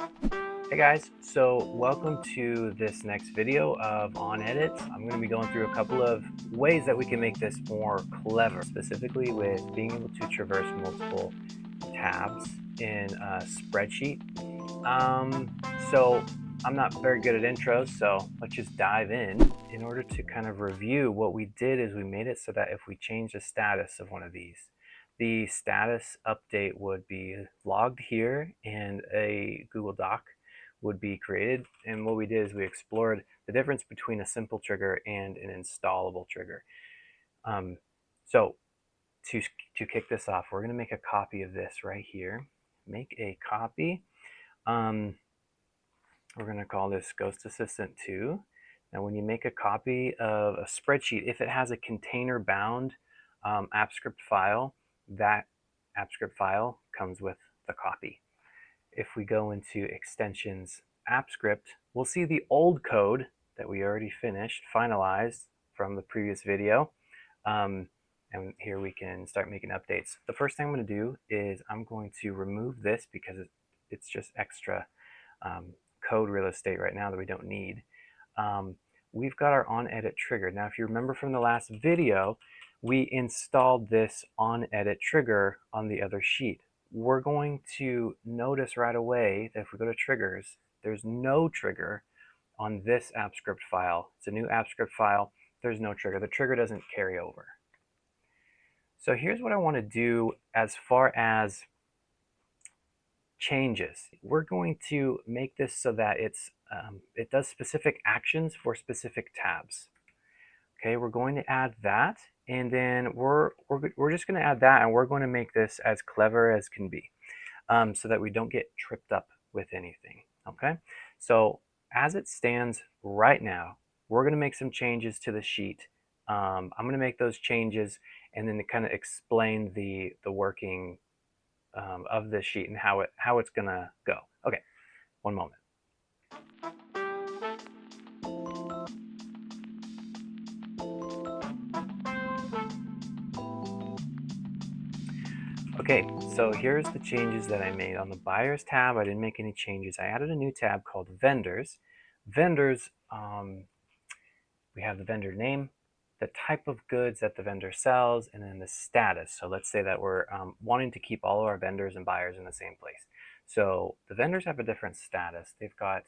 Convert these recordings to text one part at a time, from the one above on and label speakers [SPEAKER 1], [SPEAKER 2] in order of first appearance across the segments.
[SPEAKER 1] Hey guys, so welcome to this next video of onEdit. I'm going to be going through a couple of ways that we can make this more clever, specifically with being able to traverse multiple tabs in a spreadsheet. So I'm not very good at intros, so let's just dive in. In order to kind of review, what we did is we made it so that if we change the status of one of these, the status update would be logged here and a Google Doc would be created. And what we did is we explored the difference between a simple trigger and an installable trigger. Um, so to, to kick this off, we're going to make a copy of this right here. Make a copy. We're going to call this Ghost Assistant 2. Now, when you make a copy of a spreadsheet, if it has a container-bound app script file, that app script file comes with the copy. If we go into extensions app script, we'll see the old code that we already finalized from the previous video. And here we can start making updates. The first thing I'm going to do is I'm going to remove this because it's just extra code real estate right now that we don't need. We've got our onEdit trigger. Now, if you remember from the last video, we installed this onEdit trigger on the other sheet. We're going to notice right away that if we go to triggers, there's no trigger on this app script file. It's a new app script file. There's no trigger. The trigger doesn't carry over. So here's what I want to do as far as changes. We're going to make this so that it does specific actions for specific tabs. Okay, we're going to add that, and then we're just going to add that, and we're going to make this as clever as can be, so that we don't get tripped up with anything. Okay, so as it stands right now, we're going to make some changes to the sheet. I'm going to make those changes and then to kind of explain the working of this sheet and how it's gonna go. Okay, one moment. Okay, so here's the changes that I made. On the buyers tab, I didn't make any changes. I added a new tab called vendors. Vendors, we have the vendor name, the type of goods that the vendor sells, and then the status. So let's say that we're wanting to keep all of our vendors and buyers in the same place. So the vendors have a different status. They've got,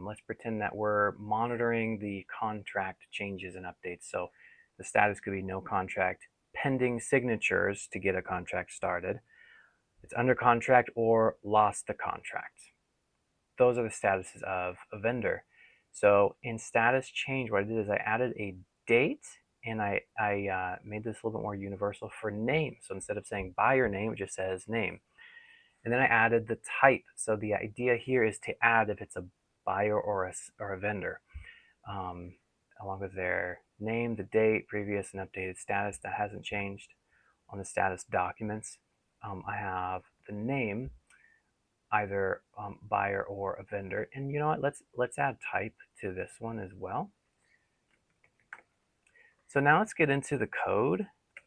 [SPEAKER 1] let's pretend that we're monitoring the contract changes and updates. So the status could be no contract, pending signatures to get a contract started. It's under contract or lost the contract. Those are the statuses of a vendor. So in status change, what I did is I added a date and I made this a little bit more universal for name. So instead of saying buyer name, it just says name. And then I added the type. So the idea here is to add if it's a buyer or a vendor, along with their name, the date, previous and updated status. That hasn't changed. On the status documents, I have the name, either buyer or a vendor. And you know what? Let's add type to this one as well. So now let's get into the code,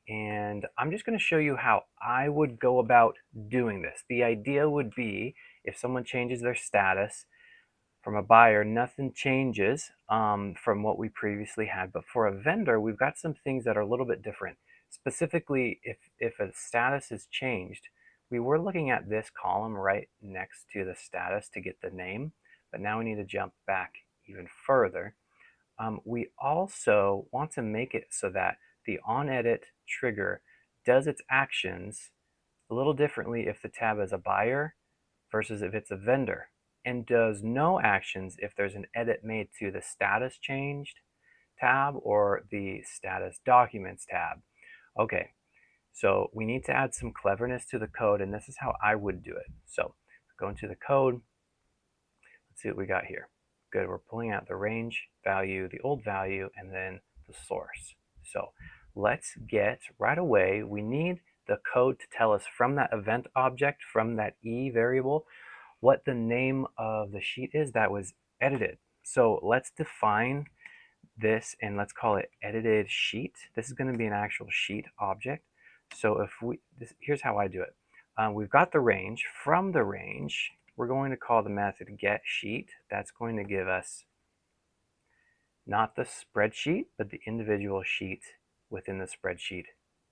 [SPEAKER 1] and I'm just going to show you how I would go about doing this. The idea would be if someone changes their status from a buyer, nothing changes from what we previously had. But for a vendor, we've got some things that are a little bit different. Specifically, if a status is changed, we were looking at this column right next to the status to get the name, but now we need to jump back even further. We also want to make it so that the onEdit trigger does its actions a little differently if the tab is a buyer versus if it's a vendor, and does no actions if there's an edit made to the status changed tab or the status documents tab. Okay, so we need to add some cleverness to the code, and this is how I would do it. So go into the code. Let's see what we got here. Good, we're pulling out the range value, the old value, and then the source. So let's get right away, we need the code to tell us from that event object, from that E variable, what the name of the sheet is that was edited. So let's define this and let's call it edited sheet. This is going to be an actual sheet object. So if here's how I do it. We've got the range. From the range, we're going to call the method getSheet. That's going to give us not the spreadsheet, but the individual sheet within the spreadsheet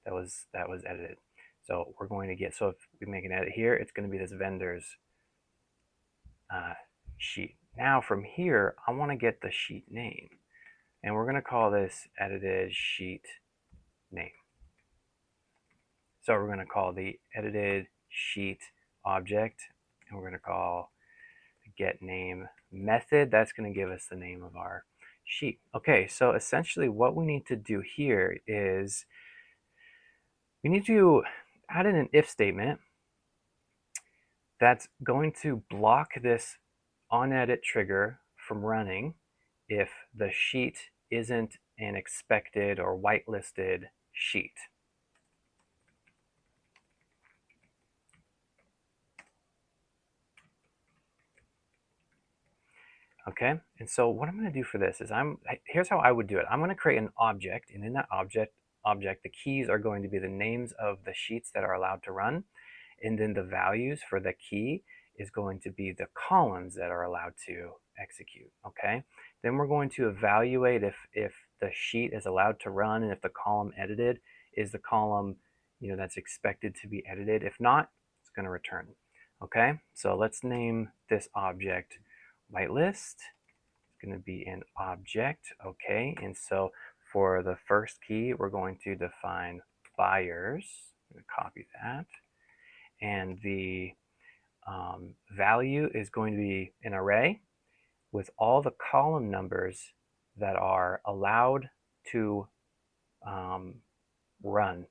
[SPEAKER 1] that was edited. So we're going to get, so if we make an edit here, it's going to be this vendor's sheet. Now from here, I want to get the sheet name, and we're going to call this edited sheet name. So we're going to call the edited sheet object, and we're going to call the get name method. That's going to give us the name of our sheet. Okay, so essentially what we need to do here is we need to add in an if statement that's going to block this onEdit trigger from running if the sheet isn't an expected or whitelisted sheet. Okay, and so what I'm going to do for this is here's how I would do it. I'm going to create an object, and in that object, the keys are going to be the names of the sheets that are allowed to run, and then the values for the key is going to be the columns that are allowed to execute. Okay, then we're going to evaluate if the sheet is allowed to run, and if the column edited is the column that's expected to be edited. If not, it's going to return. Okay, so let's name this object whitelist. It's going to be an object. Okay, and so for the first key, we're going to define buyers. I'm going to copy that, and the value is going to be an array with all the column numbers that are allowed to run.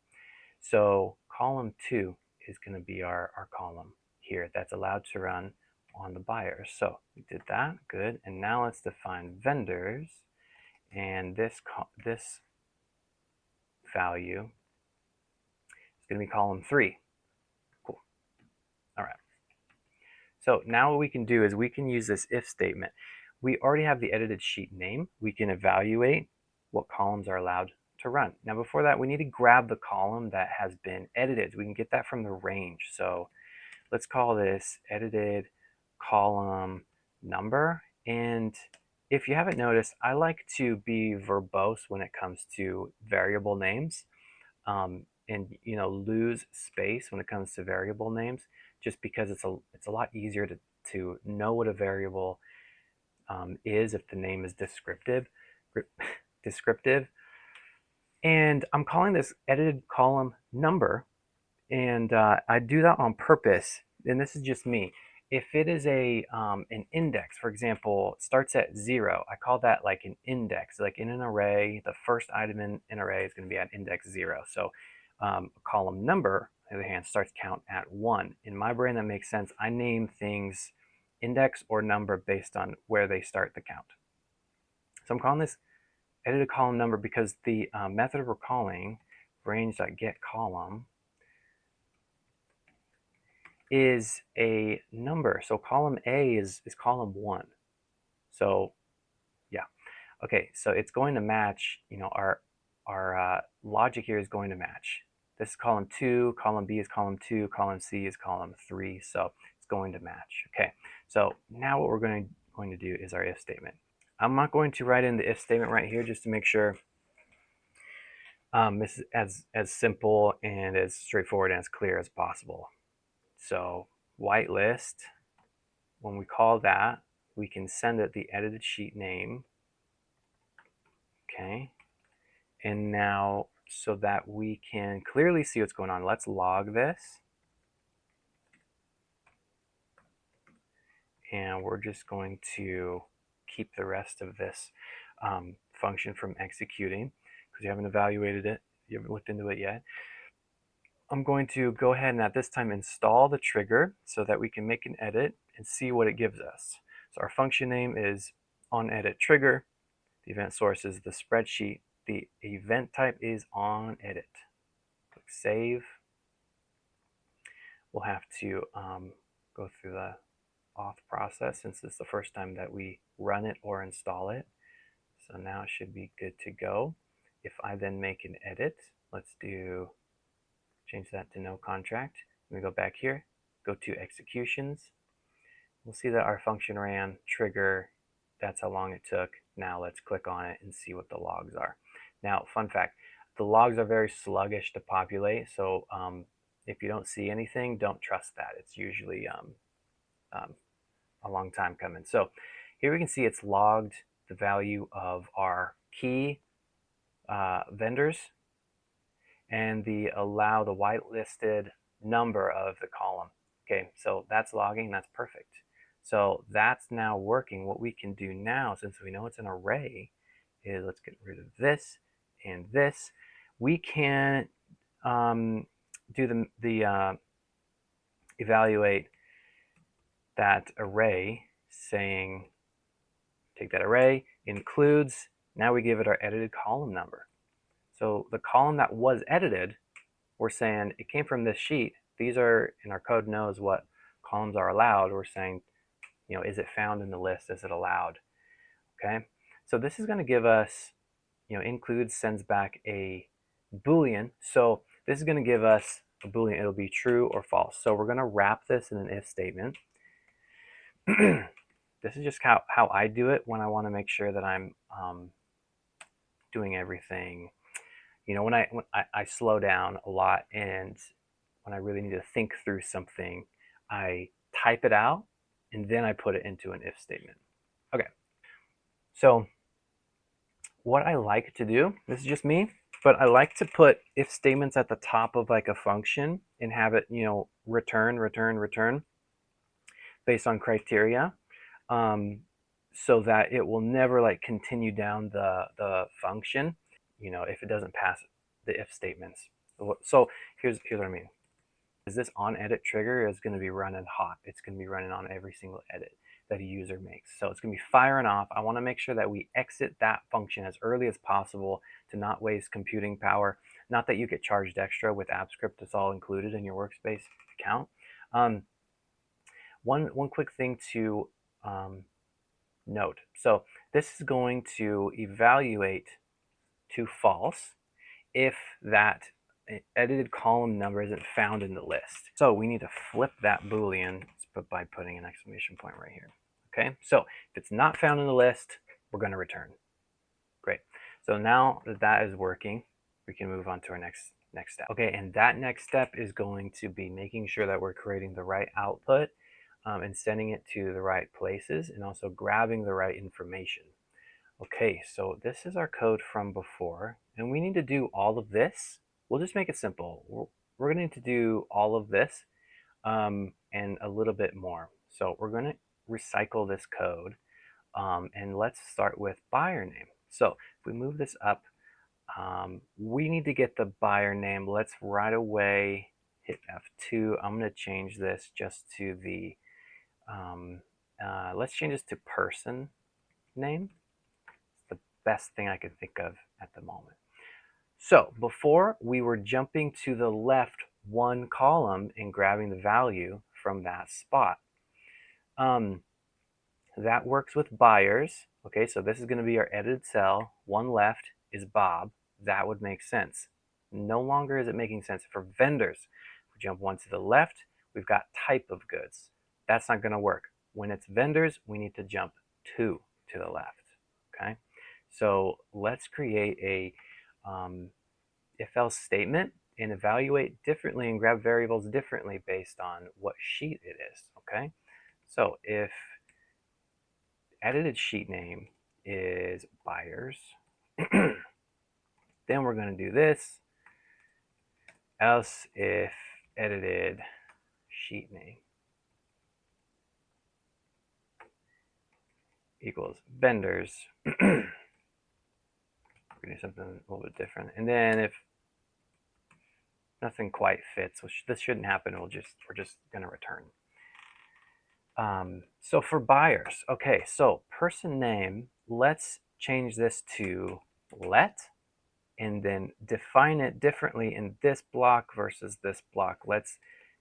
[SPEAKER 1] So column 2 is going to be our column here that's allowed to run on the buyers. So we did that, good. And now let's define vendors, and this value is going to be column 3. Cool. All right. So now what we can do is we can use this if statement. We already have the edited sheet name. We can evaluate what columns are allowed to run. Now before that, we need to grab the column that has been edited. We can get that from the range. So let's call this edited column number. And if you haven't noticed, I like to be verbose when it comes to variable names, and lose space when it comes to variable names, just because it's a lot easier to know what a variable is if the name is descriptive. And I'm calling this edited column number, and I do that on purpose, and this is just me. If it is an index, for example, it starts at 0, I call that like an index. Like in an array, the first item in an array is going to be at index 0. So a column number, on the other hand, starts count at 1. In my brain, that makes sense. I name things index or number based on where they start the count. So I'm calling this edited column number because the method we're calling, range.getColumn, is a number. So column A is column 1. So yeah, okay, so it's going to match, our logic here is going to match. This is column 2, column B is column 2, column C is column 3, so it's going to match. Okay, so now what we're going to do is our if statement. I'm not going to write in the if statement right here just to make sure this is as simple and as straightforward and as clear as possible. So whitelist, when we call that, we can send it the edited sheet name. Okay, and now so that we can clearly see what's going on, let's log this. And we're just going to keep the rest of this function from executing because you haven't evaluated it, you haven't looked into it yet. I'm going to go ahead and at this time install the trigger so that we can make an edit and see what it gives us. So our function name is onEdit trigger. The event source is the spreadsheet. The event type is onEdit. Click save. We'll have to go through the auth process since it's the first time that we run it or install it. So now it should be good to go. If I then make an edit, let's change that to no contract. Let me go back here, go to executions, we'll see that our function ran, trigger, that's how long it took. Now let's click on it and see what the logs are. Now, fun fact, the logs are very sluggish to populate, so if you don't see anything, don't trust that. It's usually a long time coming. So here we can see it's logged the value of our key vendors and the whitelisted number of the column. Okay, so that's logging, that's perfect. So that's now working. What we can do now, since we know it's an array, is let's get rid of this and this. We can do the evaluate that array, saying take that array, includes, now we give it our edited column number. So the column that was edited, we're saying it came from this sheet. These are, and our code knows what columns are allowed. We're saying, is it found in the list? Is it allowed? Okay. So this is going to give us, includes sends back a Boolean. So this is going to give us a Boolean. It'll be true or false. So we're going to wrap this in an if statement. This is just how I do it when I want to make sure that I'm doing everything. When I slow down a lot, and when I really need to think through something, I type it out and then I put it into an if statement. Okay. So what I like to do, this is just me, but I like to put if statements at the top of like a function and have it, return based on criteria, so that it will never like continue down the function, if it doesn't pass the if statements. So here's what I mean. Is this onEdit trigger is going to be running hot. It's going to be running on every single edit that a user makes. So it's going to be firing off. I want to make sure that we exit that function as early as possible to not waste computing power. Not that you get charged extra with AppScript. It's all included in your workspace account. One quick thing to note. So this is going to evaluate to false if that edited column number isn't found in the list. So we need to flip that Boolean by putting an exclamation point right here. Okay, so if it's not found in the list, we're going to return. Great. So now that that is working, we can move on to our next step. Okay, and that next step is going to be making sure that we're creating the right output and sending it to the right places, and also grabbing the right information. Okay, so this is our code from before, and we need to do all of this. We'll just make it simple. We're going to need to do all of this and a little bit more. So we're going to recycle this code, and let's start with buyer name. So if we move this up, we need to get the buyer name. Let's right away hit F2. I'm going to change this just to the, let's change this to person name. The best thing I can think of at the moment. So before, we were jumping to the left one column and grabbing the value from that spot. That works with buyers. Okay, so this is going to be our edited cell. One left is Bob. That would make sense. No longer is it making sense for vendors. If we jump one to the left, we've got type of goods. That's not going to work. When it's vendors, we need to jump two to the left. Okay, so let's create a if-else statement and evaluate differently and grab variables differently based on what sheet it is. Okay, so if edited sheet name is buyers, then we're going to do this. Else if edited sheet name equals vendors, we're going to do something a little bit different. And then if nothing quite fits, which this shouldn't happen, we're just going to return. So for buyers, okay, so person name, let's change this to let, and then define it differently in this block versus this block. Let's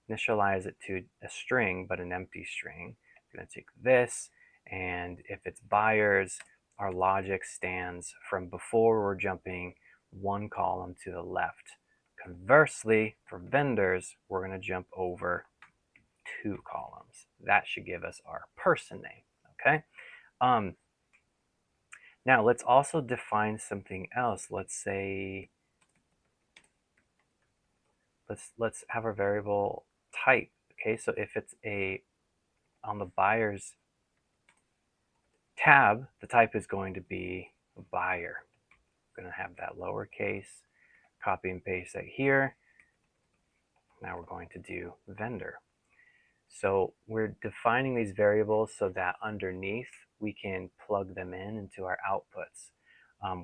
[SPEAKER 1] initialize it to a string, but an empty string. I'm going to take this, and if it's buyers, our logic stands from before. We're jumping one column to the left. Conversely, for vendors, we're going to jump over 2 columns. That should give us our person name, okay? Now let's also define something else. Let's say, let's have our variable type, okay? So if it's on the buyer's tab, the type is going to be buyer. I'm going to have that lowercase, copy and paste that here. Now we're going to do vendor. So we're defining these variables so that underneath we can plug them into our outputs.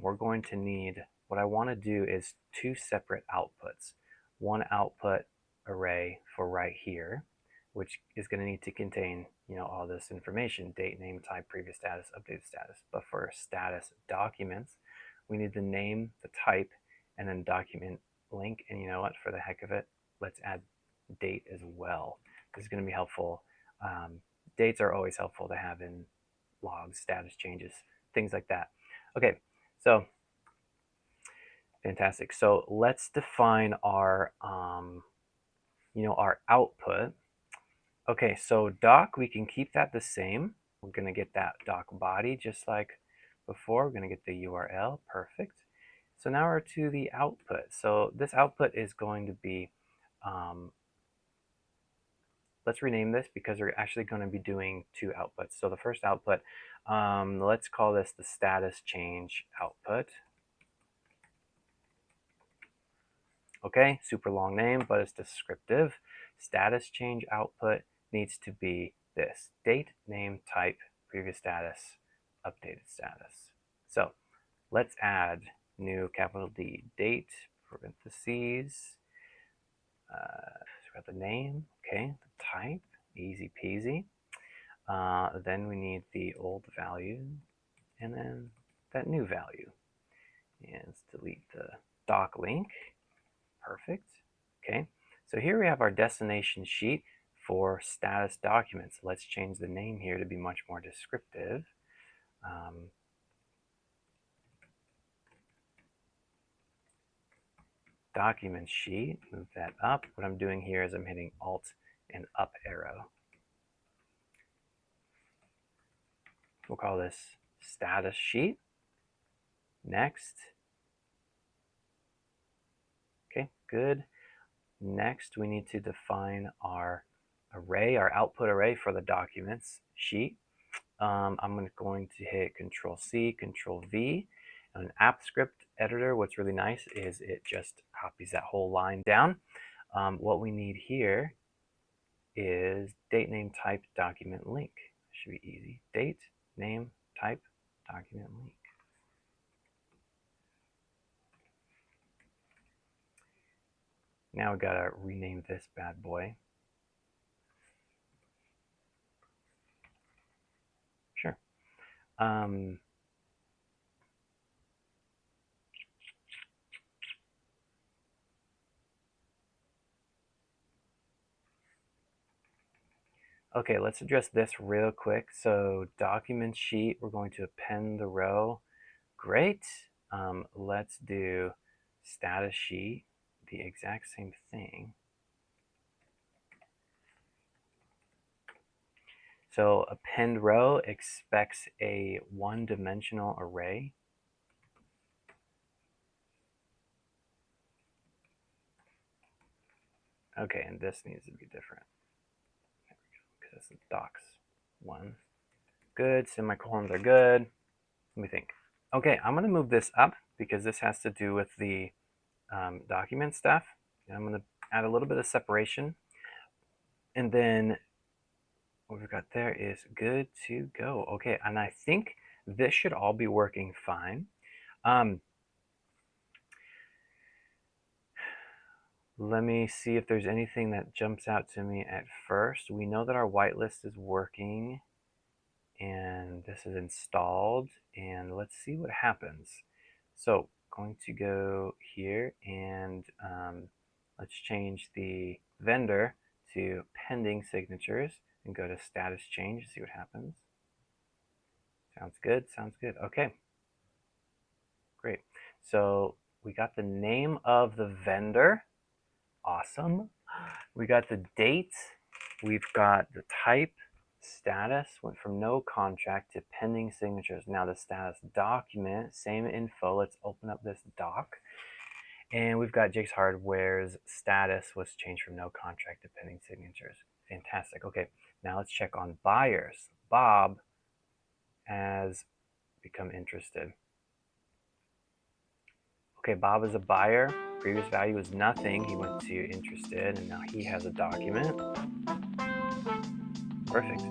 [SPEAKER 1] We're going to need, what I want to do is 2 separate outputs. One output array for right here, which is going to need to contain, all this information: date, name, type, previous status, updated status. But for status documents, we need the name, the type, and then document link. And you know what? For the heck of it, let's add date as well. This is going to be helpful. Dates are always helpful to have in logs, status changes, things like that. Okay, so fantastic. So let's define our, our output. Okay, so doc, we can keep that the same. We're going to get that doc body just like before. We're going to get the URL. Perfect. So now we're to the output. So this output is going to be, let's rename this because we're actually going to be doing 2 outputs. So the first output, let's call this the status change output. Okay, super long name, but it's descriptive. Status change output needs to be this: date, name, type, previous status, updated status. So let's add new capital D, date, parentheses, so we got the name, okay, the type, easy peasy. Then we need the old value, and then that new value. And let's delete the doc link. Perfect. Okay, so here we have our destination sheet for status documents. Let's change the name here to be much more descriptive. Document sheet, move that up. What I'm doing here is I'm hitting Alt and up arrow. We'll call this status sheet. Next. Okay, good. Next, we need to define our array, our output array for the documents sheet. I'm going to hit Control C, Control V. On an app script editor, what's really nice is it just copies that whole line down. What we need here is date, name, type, document link. Should be easy. Date, name, type, document link. Now we gotta rename this bad boy. Sure. Okay, let's address this real quick. So document sheet, we're going to append the row. Great. Let's do status sheet, the exact same thing. So append row expects a one-dimensional array. Okay, and this needs to be different. There we go, because it's docs one. Good, semicolons are good. Let me think. Okay, I'm going to move this up because this has to do with the document stuff. And I'm going to add a little bit of separation. And then what we've got there is good to go. Okay, and I think this should all be working fine. Let me see if there's anything that jumps out to me at first. We know that our whitelist is working and this is installed, and let's see what happens. So going to go here and let's change the vendor to pending signatures and go to status change, see what happens. Sounds good, sounds good. Okay, great. So we got the name of the vendor. Awesome. We got the date We've got the type, status, went from no contract to pending signatures. Now the status document, same info. Let's open up this doc. And we've got Jake's Hardware's status was changed from no contract to pending signatures. Fantastic. Okay, now let's check on buyers. Bob has become interested. Okay, Bob is a buyer. Previous value was nothing. He went to interested, and now he has a document. Perfect.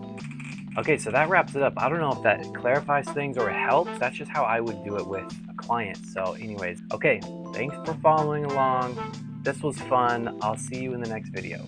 [SPEAKER 1] Okay, so that wraps it up. I don't know if that clarifies things or it helps. That's just how I would do it with a client. So anyways, okay, thanks for following along. This was fun. I'll see you in the next video.